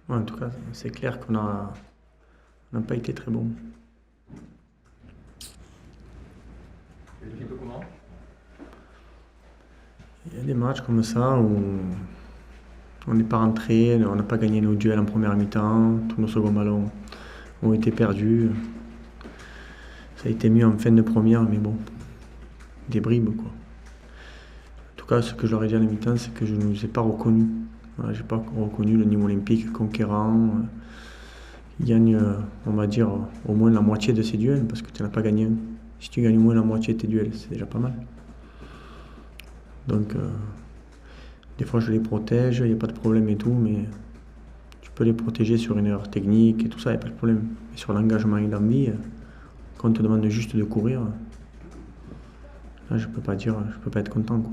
Ouais, en tout cas, c'est clair on n'a pas été très bon. Et un peu comment? Il y a des matchs comme ça où on n'est pas rentré, on n'a pas gagné nos duels en première mi-temps, tous nos seconds ballons ont été perdus. Ça a été mieux en fin de première, mais bon, des bribes quoi. En tout cas, ce que je leur ai dit à la mi-temps, c'est que je ne nous ai pas reconnus. Voilà, j'ai pas reconnu le niveau olympique conquérant. Il gagne, on va dire, au moins la moitié de ses duels parce que tu n'en as pas gagné un. Si tu gagnes au moins la moitié de tes duels, c'est déjà pas mal. Donc, des fois, je les protège, il n'y a pas de problème et tout, mais tu peux les protéger sur une erreur technique et tout ça, il n'y a pas de problème. Mais sur l'engagement et l'envie, quand on te demande juste de courir, là, je peux pas être content, quoi.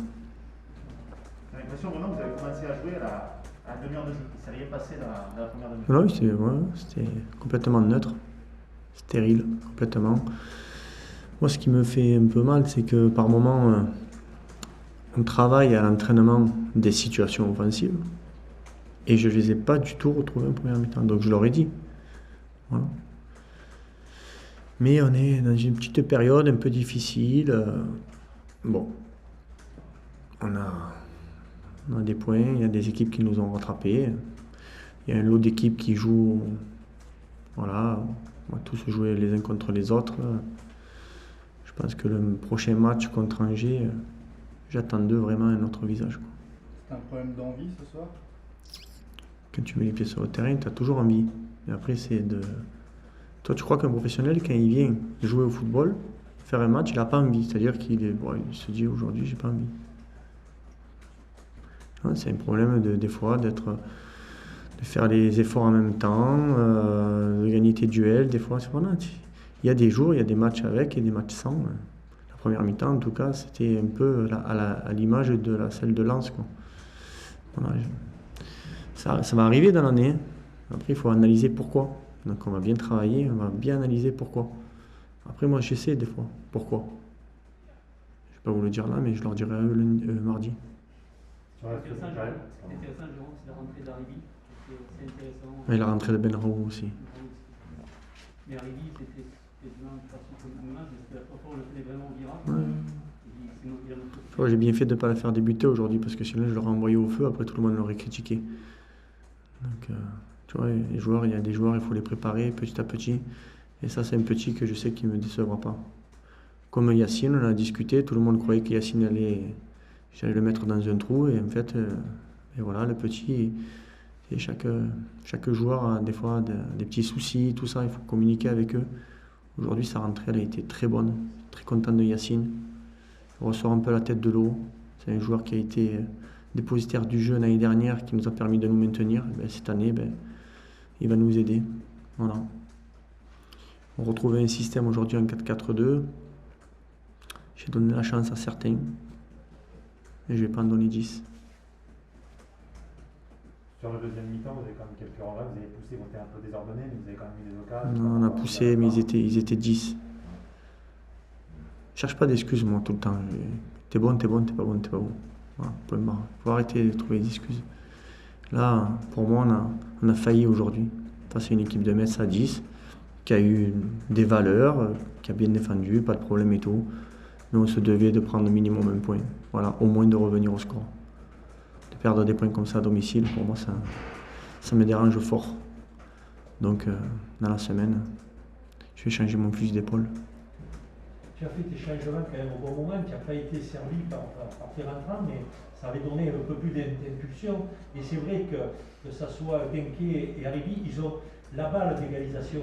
J'ai l'impression vraiment que vous avez commencé à jouer à la demi-heure de jeu. Ça n'est rien passé dans la première demi-heure. Non, oui, c'était complètement neutre, stérile, complètement. Moi, ce qui me fait un peu mal, c'est que par moments, on travaille à l'entraînement des situations offensives et je ne les ai pas du tout retrouvées en première mi-temps. Donc je leur ai dit. Voilà. Mais on est dans une petite période un peu difficile. Bon, on a des points, il y a des équipes qui nous ont rattrapés. Il y a un lot d'équipes qui jouent. Voilà, on va tous jouer les uns contre les autres. Je pense que le prochain match contre Angers, j'attends d'eux vraiment un autre visage, quoi. C'est un problème d'envie ce soir? Quand tu mets les pieds sur le terrain, tu as toujours envie. Et après, c'est de. Toi, tu crois qu'un professionnel, quand il vient jouer au football, faire un match, il n'a pas envie. C'est-à-dire il se dit aujourd'hui, j'ai pas envie. Hein, c'est un problème des fois de faire les efforts en même temps, de gagner tes duels. Des fois, voilà, il y a des jours, il y a des matchs avec et des matchs sans. La première mi-temps, en tout cas, c'était un peu à l'image de celle de Lens, quoi. Voilà, ça va arriver dans l'année. Après, il faut analyser pourquoi. Donc, on va bien travailler, on va bien analyser pourquoi. Après, moi, j'essaie des fois. Pourquoi? Je ne vais pas vous le dire là, mais je leur dirai à eux mardi. Sur la C'est intéressant, pardon. Jérôme, c'est la rentrée d'Aribi. C'est intéressant. Et la rentrée de Benrahou aussi. Mais Aribi, c'était de façon phénoménale, mais c'était la première fois où on le faisait vraiment viral. Ouais. Tu vois, j'ai bien fait de ne pas la faire débuter aujourd'hui parce que sinon je l'aurais envoyé au feu, après tout le monde l'aurait critiqué. Donc, tu vois, les joueurs, il y a des joueurs, il faut les préparer petit à petit. Et ça, c'est un petit que je sais qu'il ne me décevra pas. Comme Yacine, on a discuté, tout le monde croyait que Yacine j'allais le mettre dans un trou. Et en fait, et voilà, le petit, et chaque joueur a des fois des petits soucis, tout ça, il faut communiquer avec eux. Aujourd'hui, sa rentrée, elle a été très bonne. Très content de Yacine. Il ressort un peu la tête de l'eau. C'est un joueur qui a été dépositaire du jeu l'année dernière, qui nous a permis de nous maintenir. Ben, cette année, il va nous aider. Voilà. On retrouve un système aujourd'hui en 4-4-2. J'ai donné la chance à certains, mais je ne vais pas en donner 10. Sur le deuxième mi-temps, vous avez quand même quelques relais, vous avez poussé, vous étiez un peu désordonné, mais vous avez quand même eu des occasions. Non, on a poussé, mais ils étaient 10. Je cherche pas d'excuses, moi, tout le temps. T'es bon, t'es bon, t'es pas bon, t'es pas bon. Voilà, point barre. Faut arrêter de trouver des excuses. Là, pour moi, on a failli aujourd'hui. Face à une équipe de Metz à 10, qui a eu des valeurs, qui a bien défendu, pas de problème et tout. Mais on se devait de prendre au minimum un point. Voilà, au moins de revenir au score. De perdre des points comme ça à domicile, pour moi, ça me dérange fort. Donc, dans la semaine, je vais changer mon fusil d'épaule. Tu as fait tes changements quand même au bon moment, tu n'as pas été servi par tes rentrants, mais ça avait donné un peu plus d'impulsion. Et c'est vrai que ça soit Kenké et Aribi, ils ont la balle d'égalisation.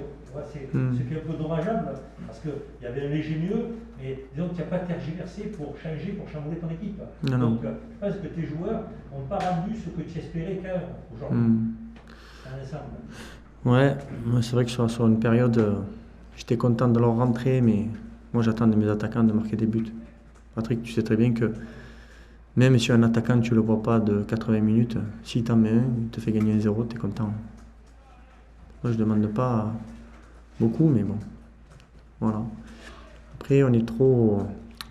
C'est ce qui est un peu dommageable, parce qu'il y avait un léger mieux, mais disons que tu n'as pas tergiversé pour chambouler ton équipe. Non, Donc je pense que tes joueurs n'ont pas rendu ce que tu espérais quand même aujourd'hui. Dans l'ensemble. Ouais, c'est vrai que sur une période, j'étais content de leur rentrer, mais moi j'attends de mes attaquants de marquer des buts. Patrick, tu sais très bien que même si un attaquant tu le vois pas de 80 minutes, s'il t'en met un, il te fait gagner 1-0, tu es content. Moi je demande pas beaucoup, mais bon. Voilà. Après on est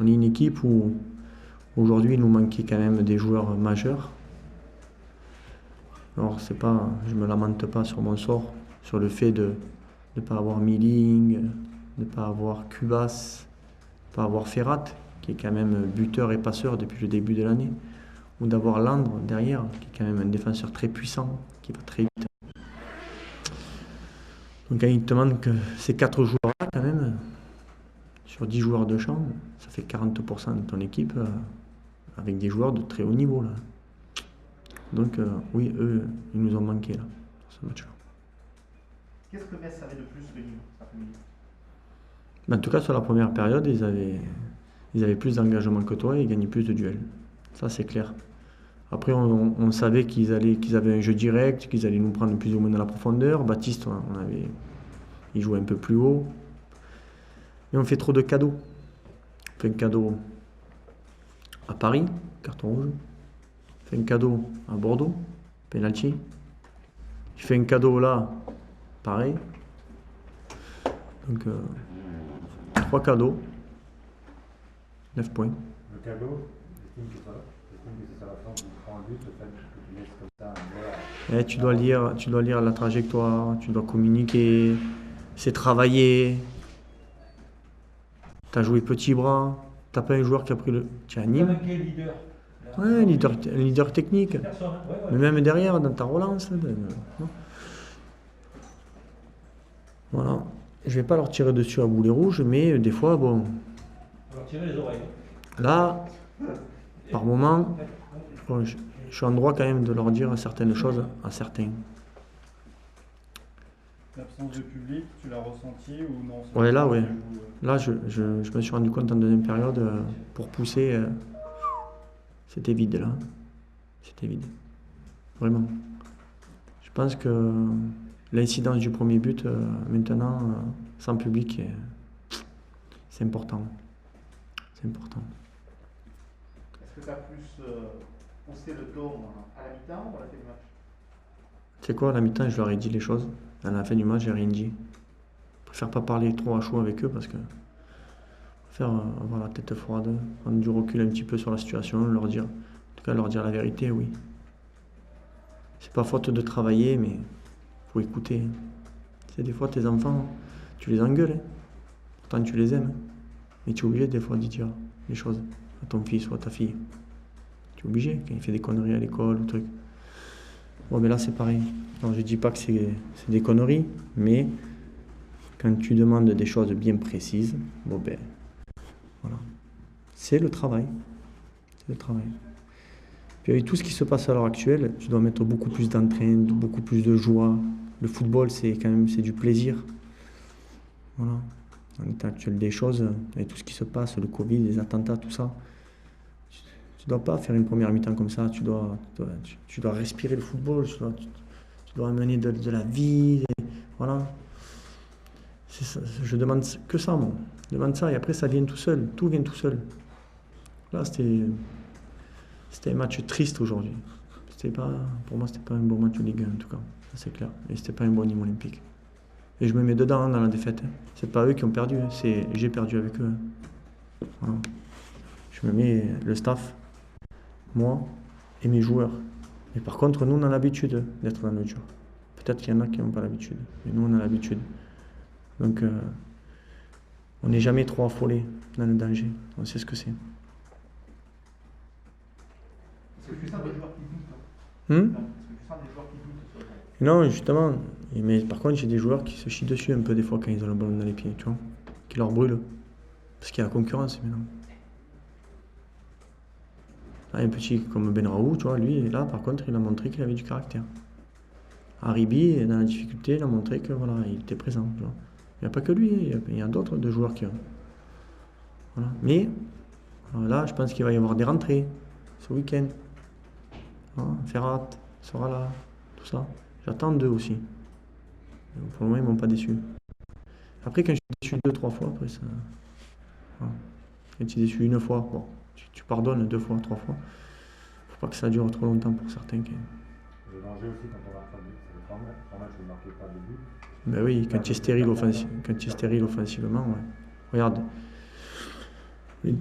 une équipe où aujourd'hui il nous manquait quand même des joueurs majeurs. Alors, c'est pas, je me lamente pas sur mon sort, sur le fait de ne pas avoir Miling, de ne pas avoir Cubas, de ne pas avoir Ferrat, qui est quand même buteur et passeur depuis le début de l'année, ou d'avoir Landre derrière, qui est quand même un défenseur très puissant, qui va très vite. Donc quand il te demande que ces 4 joueurs-là, quand même, sur 10 joueurs de champ, ça fait 40% de ton équipe avec des joueurs de très haut niveau, là. Donc oui, eux, ils nous ont manqué, là, dans ce match-là. Qu'est-ce que Metz avait de plus que Nîmes cet après-midi? Mais en tout cas, sur la première période, ils avaient plus d'engagement que toi et ils gagnaient plus de duels. Ça, c'est clair. Après, on savait qu'ils avaient un jeu direct, qu'ils allaient nous prendre plus ou moins dans la profondeur. Baptiste, il jouait un peu plus haut. Mais on fait trop de cadeaux. On fait un cadeau à Paris, carton rouge. On fait un cadeau à Bordeaux, penalty. Il fait un cadeau là, pareil. Donc, 3 cadeaux, 9 points. Le cadeau, j'estime que c'est ça la fin, tu prends un but, le fait que tu laisses comme ça un joueur. Tu dois lire la trajectoire, tu dois communiquer, c'est travailler. Tu as joué petit bras, tu n'as pas un joueur qui a pris le. Tu as Il a Nîmes. manqué le leader. Ouais, un leader technique. Personne, hein. Ouais, Mais même derrière, dans ta relance. Non. Voilà. Je vais pas leur tirer dessus à boulet rouge, mais des fois, bon. On va tirer les oreilles. Là, par moment, bon, je suis en droit quand même de leur dire certaines choses à certains. L'absence de public, tu l'as ressenti ou non? Ouais, là, ouais. Là, je me suis rendu compte en deuxième période, pour pousser, c'était vide là. C'était vide. Vraiment. Je pense que l'incidence du premier but, maintenant, sans public, c'est important. C'est important. Est-ce que tu as plus poussé le ton à la mi-temps ou à la fin du match? C'est quoi, à la mi-temps, je leur ai dit les choses. À la fin du match, j'ai rien dit. Je préfère pas parler trop à chaud avec eux parce que je préfère avoir la tête froide, prendre du recul un petit peu sur la situation, leur dire, en tout cas leur dire la vérité, oui. C'est pas faute de travailler, mais faut écouter. C'est des fois tes enfants, tu les engueules, hein. Pourtant tu les aimes, mais tu es obligé des fois d'y dire les choses à ton fils ou à ta fille. Tu es obligé quand il fait des conneries à l'école ou truc. Bon, mais là c'est pareil. Alors, je dis pas que c'est des conneries, mais quand tu demandes des choses bien précises, bon ben voilà. C'est le travail. C'est le travail. Puis avec tout ce qui se passe à l'heure actuelle, tu dois mettre beaucoup plus d'entrain, beaucoup plus de joie. Le football, c'est quand même du plaisir. Voilà. En l'état actuel des choses, avec tout ce qui se passe, le Covid, les attentats, tout ça, tu dois pas faire une première mi-temps comme ça. Tu dois respirer le football. Tu dois amener de la vie. Voilà. Ça, je demande que ça, moi. Je demande ça et après ça vient tout seul. Tout vient tout seul. Là, c'était un match triste aujourd'hui. Pour moi, c'était pas un bon match de Ligue 1 en tout cas. Ça, c'est clair. Et c'était pas un bon niveau olympique. Et je me mets dedans dans la défaite. C'est pas eux qui ont perdu. J'ai perdu avec eux. Voilà. Je me mets le staff, moi et mes joueurs. Mais par contre, nous, on a l'habitude d'être dans le dur. Peut-être qu'il y en a qui n'ont pas l'habitude. Mais nous, on a l'habitude. Donc, on n'est jamais trop affolé dans le danger. On sait ce que c'est. Est-ce que tu sens des joueurs qui doutent? Est-ce que tu sens des joueurs qui doutent sur le terrain? Non, justement. Mais par contre, j'ai des joueurs qui se chient dessus un peu des fois quand ils ont le ballon dans les pieds, tu vois. Qui leur brûlent. Parce qu'il y a la concurrence maintenant. Là, un petit comme Benraou, tu vois, lui, là, par contre, il a montré qu'il avait du caractère. Haribi, dans la difficulté, il a montré que voilà, il était présent. Tu vois. Il n'y a pas que lui, il y a d'autres de joueurs qui ont. Voilà. Mais là, je pense qu'il va y avoir des rentrées ce week-end. Hein, Ferrat sera là, tout ça. J'attends d'eux aussi. Pour le moment, ils ne m'ont pas déçu. Après, quand je suis déçu 2-3 fois, après ça. Voilà. Quand tu es déçu une fois, bon, tu pardonnes 2 fois, 3 fois. Faut pas que ça dure trop longtemps pour certains. Le danger aussi quand on marque pas de but, c'est le temps match, vous ne marquez pas de but. Ben oui, quand tu es stérile offensivement, ouais. Regarde,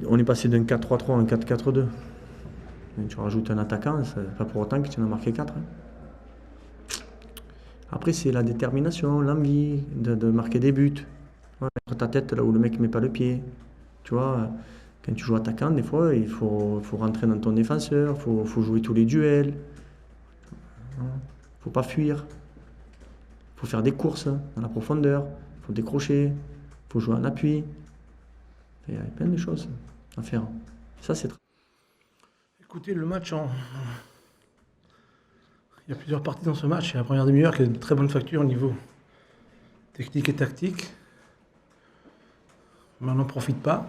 on est passé d'un 4-3-3 à un 4-4-2. Tu rajoutes un attaquant, c'est pas pour autant que tu en as marqué 4. Hein. Après, c'est la détermination, l'envie de marquer des buts. Ouais, mettre ta tête là où le mec ne met pas le pied. Tu vois, quand tu joues attaquant, des fois, il faut rentrer dans ton défenseur, il faut jouer tous les duels. Il ne faut pas fuir. Il faut faire des courses dans la profondeur. Il faut décrocher. Il faut jouer en appui. Il y a plein de choses à faire. Ça, c'est très... Écoutez, le match, il y a plusieurs parties dans ce match. Il y a la première demi-heure qui a de très bonne facture au niveau technique et tactique. Mais on n'en profite pas.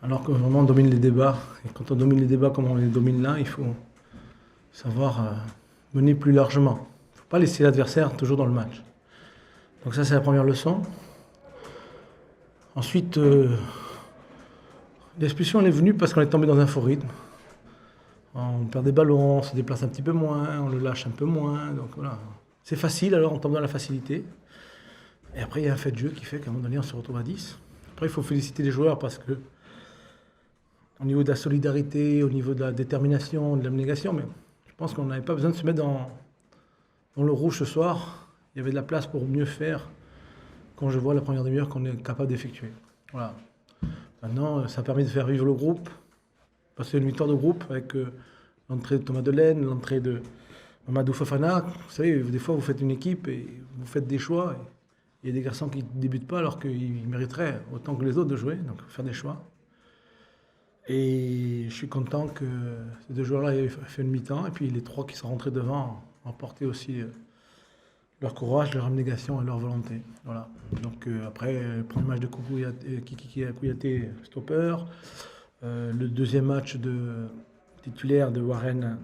Alors que vraiment on domine les débats. Et quand on domine les débats comme on les domine là, il faut savoir mener plus largement. Il ne faut pas laisser l'adversaire toujours dans le match. Donc ça, c'est la première leçon. Ensuite, l'expulsion elle est venue parce qu'on est tombé dans un faux rythme. On perd des ballons, on se déplace un petit peu moins, on le lâche un peu moins. Donc voilà. C'est facile, alors on tombe dans la facilité. Et après, il y a un fait de jeu qui fait qu'à un moment donné, on se retrouve à 10. Après, il faut féliciter les joueurs parce que, au niveau de la solidarité, au niveau de la détermination, de l'abnégation, mais je pense qu'on n'avait pas besoin de se mettre dans le rouge ce soir. Il y avait de la place pour mieux faire quand je vois la première demi-heure qu'on est capable d'effectuer. Voilà. Maintenant, ça permet de faire vivre le groupe, parce que c'est une victoire de groupe avec l'entrée de Thomas Delaine, l'entrée de Mamadou Fofana. Vous savez, des fois, vous faites une équipe et vous faites des choix. Il y a des garçons qui ne débutent pas alors qu'ils mériteraient autant que les autres de jouer, donc faire des choix. Et je suis content que ces deux joueurs-là aient fait une mi-temps, et puis les trois qui sont rentrés devant ont porté aussi leur courage, leur abnégation et leur volonté. Voilà. Donc après, le premier match de Kiki Kouyaté, stopper, le deuxième match de titulaire de Warren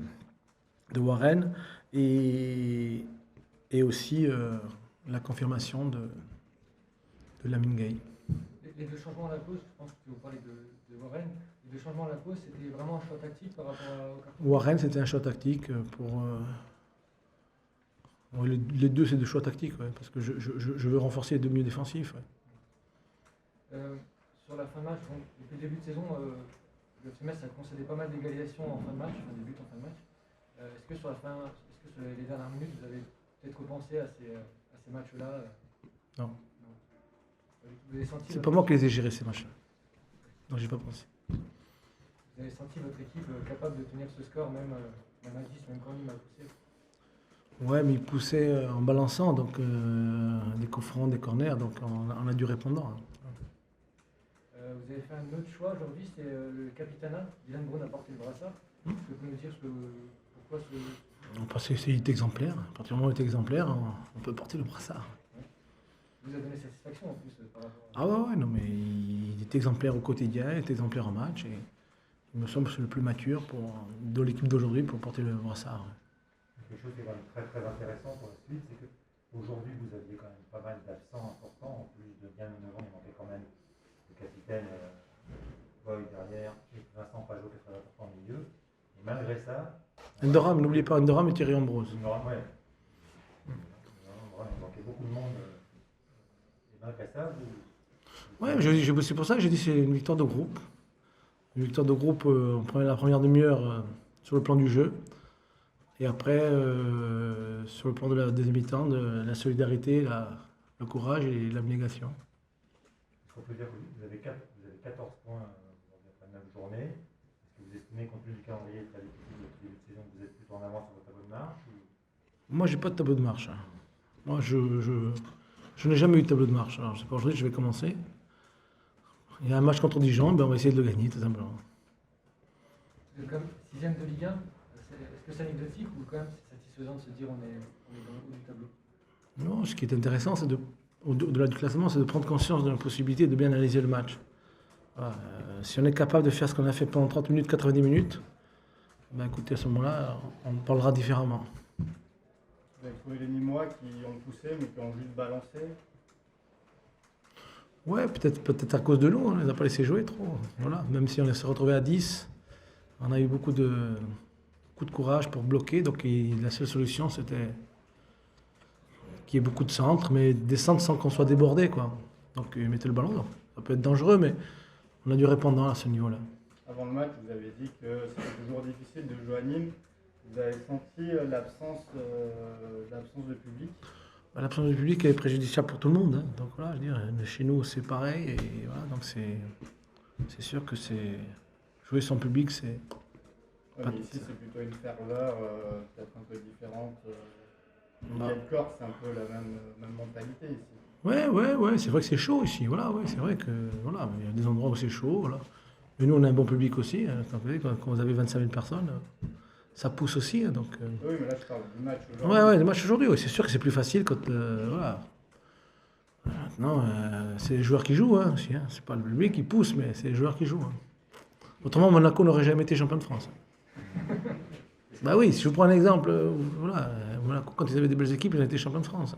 et aussi la confirmation de Lamine Gueye. Les deux changements à la pause, je pense que vous parlez de Warren, les deux changements à la pause, c'était vraiment un choix tactique par rapport au carton? Warren, c'était un choix tactique pour... les deux, c'est des choix tactiques, ouais, parce que je veux renforcer les deux milieux défensifs. Ouais. Sur la fin de match, depuis le début de saison, le FCMS a concédé pas mal d'égalisations en fin de match, enfin des buts en fin de match. Est-ce que sur les dernières minutes, vous avez peut-être repensé à ces matchs-là? Non. Vous avez senti c'est pas moi qui les ai gérés, ces matchs-là. Non, j'ai pas pensé. Vous avez senti votre équipe capable de tenir ce score, même à 10, même quand il m'a poussé? Ouais, mais il poussait en balançant, donc des coups francs, des corners, donc on a dû répondre. Hein. Vous avez fait un autre choix aujourd'hui, c'est le capitana. Dylan Brown a porté le brassard. Est-ce que vous pouvez nous dire pourquoi ce... Parce que c'est exemplaire. À partir du moment où il est exemplaire, on peut porter le brassard. Vous a donné satisfaction en plus par rapport à... Ah ouais, non, mais il est exemplaire au quotidien, il est exemplaire en match, et il me semble que c'est le plus mature de l'équipe d'aujourd'hui pour porter le brassard. Quelque chose qui est quand même très très intéressant pour la suite, c'est qu'aujourd'hui vous aviez quand même pas mal d'absents importants, en plus de bien 9 ans, il manquait quand même le capitaine Boy derrière et Vincent Pajot qui est très important au milieu. Et malgré ça... Ndoram, n'oubliez pas Ndoram et Thierry Ambrose. Ndoram, ouais. Il manquait beaucoup de monde. Et malgré ça, vous... Ouais, c'est pour ça que j'ai dit que c'est une victoire de groupe. Une victoire de groupe, on prenait la première demi-heure sur le plan du jeu. Et après, sur le plan de la deuxième mi-temps, de la solidarité, le courage et l'abnégation. Est-ce qu'on peut dire que vous avez 14 points après 9 journées? Est-ce que vous estimez, compte tenu du calendrier très difficile depuis le début de saison, que vous êtes plutôt en avance sur votre tableau de marche Moi, j'ai pas de tableau de marche. Hein. Moi, je n'ai jamais eu de tableau de marche. Alors, c'est pas aujourd'hui que je vais commencer. Il y a un match contre Dijon, ben on va essayer de le gagner, tout simplement. Comme 6ème de Ligue 1, est-ce que c'est anecdotique ou quand même c'est satisfaisant de se dire on est dans le haut du tableau? Non, ce qui est intéressant, c'est au-delà du classement, c'est de prendre conscience de la possibilité de bien analyser le match. Voilà, si on est capable de faire ce qu'on a fait pendant 30 minutes, 90 minutes, ben écoutez, à ce moment-là, on parlera différemment. Vous avez trouvé les Nîmois qui ont poussé mais qui ont juste balancé? Ouais, peut-être à cause de l'eau, on ne les a pas laissés jouer trop. Voilà. Même si on s'est retrouvé à 10, on a eu beaucoup de courage pour bloquer. Donc la seule solution, c'était qu'il y ait beaucoup de centres, mais des centres sans qu'on soit débordé, quoi. Donc mettez le ballon. Donc, ça peut être dangereux, mais on a dû répondre à ce niveau-là. Avant le match, vous avez dit que c'était toujours difficile de jouer à Nîmes Vous avez senti l'absence de public? Bah, l'absence du public est préjudiciable pour tout le monde, hein. Donc voilà, je veux dire, chez nous c'est pareil. Et voilà, donc c'est sûr que c'est jouer sans public, c'est Ouais, pas- mais ici, c'est plutôt une ferveur peut-être un peu différente. Bah. Quel corps, c'est un peu la même mentalité ici. Ouais, c'est vrai que c'est chaud ici. Voilà, ouais, c'est vrai que voilà, il y a des endroits où c'est chaud, voilà. Mais nous, on a un bon public aussi, hein. Quand vous avez 25 000 personnes, ça pousse aussi, hein, donc. Oui, mais là, je parle du match aujourd'hui. Ouais, le match aujourd'hui, ouais, c'est sûr que c'est plus facile quand. Voilà. Maintenant, c'est les joueurs qui jouent, hein, aussi, hein. C'est pas le public qui pousse, mais c'est les joueurs qui jouent, hein. Autrement, Monaco n'aurait jamais été champion de France. Bah oui, si je vous prends un exemple, Monaco, quand ils avaient des belles équipes, ils ont été champions de France.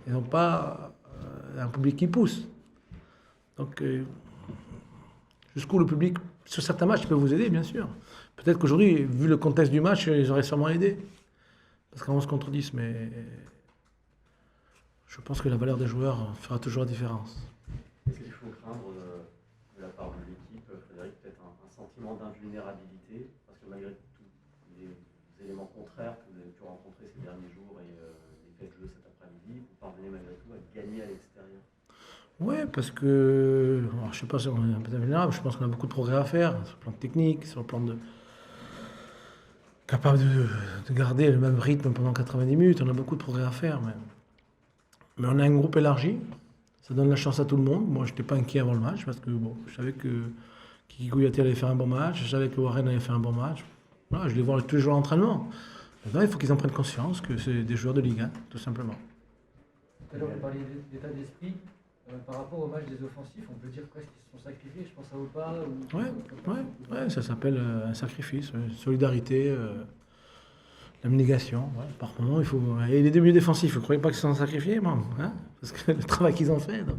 Ils n'ont pas un public qui pousse. Donc, jusqu'où le public, sur certains matchs, peut vous aider, bien sûr. Peut-être qu'aujourd'hui, vu le contexte du match, ils auraient sûrement aidé. Parce qu'en 11 contre 10, mais je pense que la valeur des joueurs fera toujours la différence. Est-ce qu'il faut craindre de la part de l'équipe, Frédéric, peut-être un sentiment d'invulnérabilité? Parce que malgré tous les éléments contraires que vous avez pu rencontrer ces derniers jours et les faits de jeu cet après-midi, vous parvenez malgré tout à gagner à l'extérieur? Ouais, parce que, alors, je sais pas si on est un peu invulnérable, je pense qu'on a beaucoup de progrès à faire, sur le plan technique, sur le plan de. Capable de garder le même rythme pendant 90 minutes, on a beaucoup de progrès à faire. Mais on a un groupe élargi, ça donne la chance à tout le monde. Moi, je n'étais pas inquiet avant le match, parce que bon, je savais que Kiki Kouyaté allait faire un bon match, je savais que Warren allait faire un bon match. Voilà, je les vois tous les jours à l'entraînement. Maintenant, il faut qu'ils en prennent conscience que c'est des joueurs de Ligue 1, tout simplement. Tout à l'heure, vous parliez d'état d'esprit. Par rapport au match des offensifs, on peut dire presque qu'ils se sont sacrifiés. Je pense à Opa. Ouais, ça s'appelle un sacrifice, une solidarité, l'abnégation. Ouais. Par moment, il faut. Et les deux milieux défensifs, vous ne croyez pas qu'ils se sont sacrifiés, moi, hein, parce que le travail qu'ils ont fait. Donc,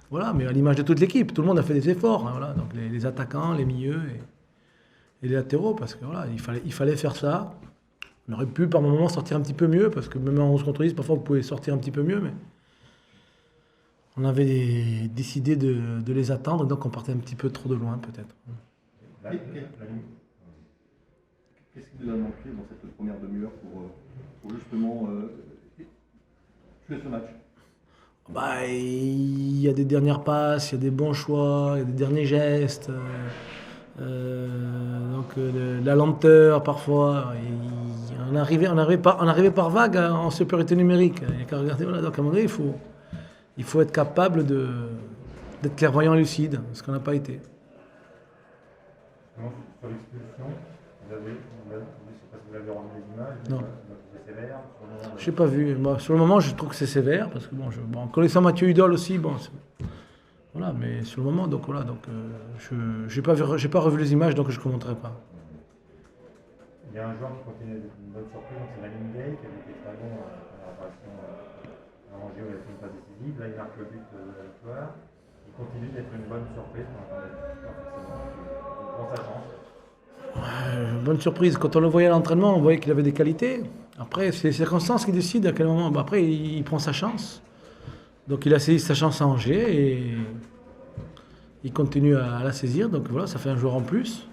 voilà, mais à l'image de toute l'équipe, tout le monde a fait des efforts. Hein, voilà, donc les attaquants, les milieux et les latéraux, parce que voilà, il fallait faire ça. On aurait pu par moment sortir un petit peu mieux, parce que même en 11 contre 10, parfois vous pouvez sortir un petit peu mieux, mais on avait décidé de les attendre, donc on partait un petit peu trop de loin peut-être. Qu'est-ce qui vous a manqué dans cette première demi-heure pour justement tuer ce match? Bah, il y a des dernières passes, il y a des bons choix, il y a des derniers gestes, la lenteur parfois. On arrivait par vague en supériorité numérique. Il y a qu'à regarder, voilà, donc à un moment donné, il faut être capable d'être clairvoyant et lucide, ce qu'on n'a pas été. Sur l'expulsion, je ne sais pas si vous avez rendu les images, Non. c'est sévère. Je n'ai pas vu. Moi, sur le moment, je trouve que c'est sévère, parce que en connaissant Mathieu Hudol aussi, voilà, mais sur le moment, donc voilà, j'ai pas revu les images, donc je ne commenterai pas. Il y a un joueur qui continue d'être une bonne surprise, donc c'est Lamine Gueye, qui avait été très bon en première apparition à Angers où il a fait une passe décisive. Là, il marque le but de la victoire. Il continue d'être une bonne surprise, on n'attendait pas forcément. Il prend sa chance. Bonne surprise. Quand on le voyait à l'entraînement, on voyait qu'il avait des qualités. Après, c'est les circonstances qui décident à quel moment. Après, il prend sa chance. Donc, il a saisi sa chance à Angers et il continue à la saisir. Donc, voilà, ça fait un joueur en plus.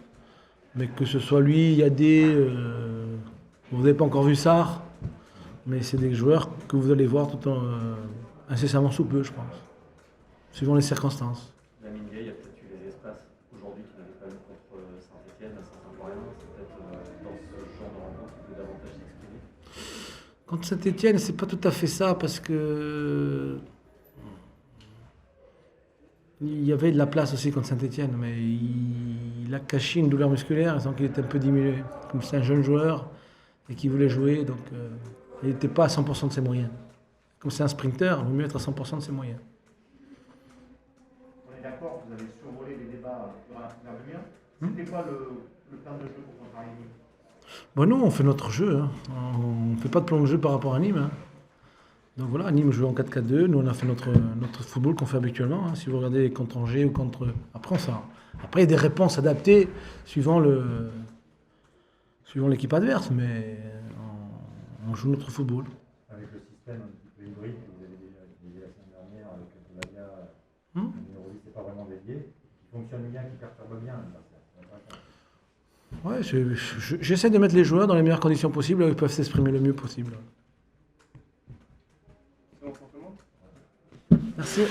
Mais que ce soit lui, Yadé, vous n'avez pas encore vu ça, mais c'est des joueurs que vous allez voir tout incessamment sous peu, je pense, suivant les circonstances. Lamine Gueye, il y a peut-être eu les espaces aujourd'hui qu'il n'avait pas eu contre Saint-Etienne, à Saint-Symphorien. C'est peut-être dans ce genre de rencontre qu'il peut davantage s'exprimer. Contre Saint-Etienne, c'est pas tout à fait ça, parce que il y avait de la place aussi contre Saint-Etienne, mais il a caché une douleur musculaire, sans qu'il était un peu diminué. Comme c'est un jeune joueur et qui voulait jouer, donc il n'était pas à 100% de ses moyens. Comme c'est un sprinter, il vaut mieux être à 100% de ses moyens. On est d'accord, vous avez survolé les débats durant la première demi-heure. C'était quoi le plan de jeu pour comparer Nîmes? Bon, nous, on fait notre jeu. Hein. On ne fait pas de plan de jeu par rapport à Nîmes. Hein. Donc voilà, Nîmes joue en 4-4-2. Nous, on a fait notre football qu'on fait habituellement. Hein. Si vous regardez contre Angers ou contre. Après, il y a des réponses adaptées suivant l'équipe adverse, mais on joue notre football. Avec le système un petit peu hybride que vous avez déjà utilisé la semaine dernière avec Bouladia, le numéro 10 n'est pas vraiment dédié, qui fonctionne bien, qui perturbe bien l'adversaire. Ouais, j'essaie de mettre les joueurs dans les meilleures conditions possibles, là où ils peuvent s'exprimer le mieux possible. C'est bon pour tout le monde? Merci.